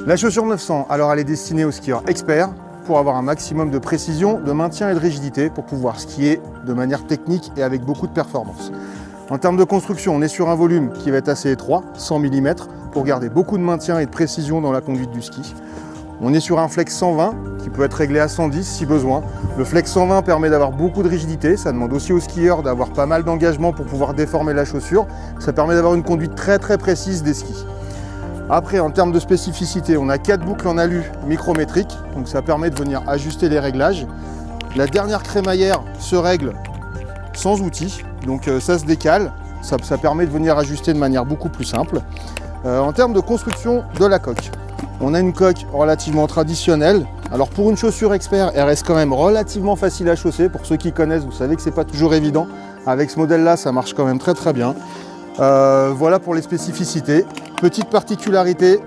La chaussure 900, alors elle est destinée aux skieurs experts pour avoir un maximum de précision, de maintien et de rigidité pour pouvoir skier de manière technique et avec beaucoup de performance. En termes de construction, on est sur un volume qui va être assez étroit, 100 mm, pour garder beaucoup de maintien et de précision dans la conduite du ski. On est sur un flex 120 qui peut être réglé à 110 si besoin. Le flex 120 permet d'avoir beaucoup de rigidité, ça demande aussi aux skieurs d'avoir pas mal d'engagement pour pouvoir déformer la chaussure. Ça permet d'avoir une conduite très précise des skis. Après, en termes de spécificité, on a 4 boucles en alu micrométriques, donc ça permet de venir ajuster les réglages. La dernière crémaillère se règle sans outil, donc ça se décale, ça permet de venir ajuster de manière beaucoup plus simple. En termes de construction de la coque, on a une coque relativement traditionnelle. Alors pour une chaussure expert, elle reste quand même relativement facile à chausser. Pour ceux qui connaissent, vous savez que c'est pas toujours évident. Avec ce modèle-là, ça marche quand même très bien. Voilà pour les spécificités. Petite particularité,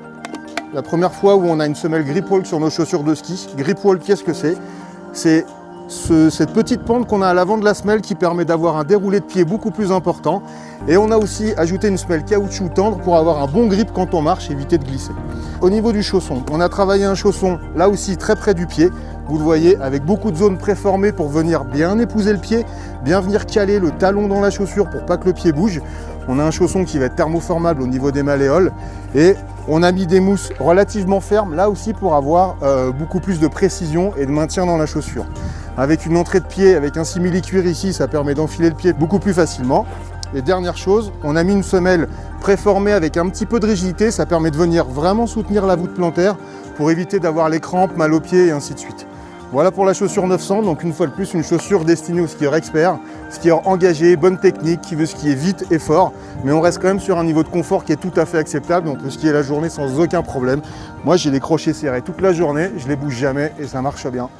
la première fois où on a une semelle grip walk sur nos chaussures de ski. Grip walk, qu'est-ce que c'est? C'est cette petite pente qu'on a à l'avant de la semelle qui permet d'avoir un déroulé de pied beaucoup plus important. Et on a aussi ajouté une semelle caoutchouc tendre pour avoir un bon grip quand on marche, éviter de glisser. Au niveau du chausson, on a travaillé un chausson là aussi très près du pied. Vous le voyez, avec beaucoup de zones préformées pour venir bien épouser le pied, bien venir caler le talon dans la chaussure pour pas que le pied bouge. On a un chausson qui va être thermoformable au niveau des malléoles et on a mis des mousses relativement fermes là aussi pour avoir beaucoup plus de précision et de maintien dans la chaussure. Avec une entrée de pied, avec un simili-cuir ici, ça permet d'enfiler le pied beaucoup plus facilement. Et dernière chose, on a mis une semelle préformée avec un petit peu de rigidité, ça permet de venir vraiment soutenir la voûte plantaire pour éviter d'avoir les crampes, mal aux pieds et ainsi de suite. Voilà pour la chaussure 900, donc une fois de plus, une chaussure destinée aux skieurs experts, skieurs engagés, bonne technique, qui veut skier vite et fort, mais on reste quand même sur un niveau de confort qui est tout à fait acceptable, on peut skier la journée sans aucun problème. Moi j'ai les crochets serrés toute la journée, je les bouge jamais et ça marche bien.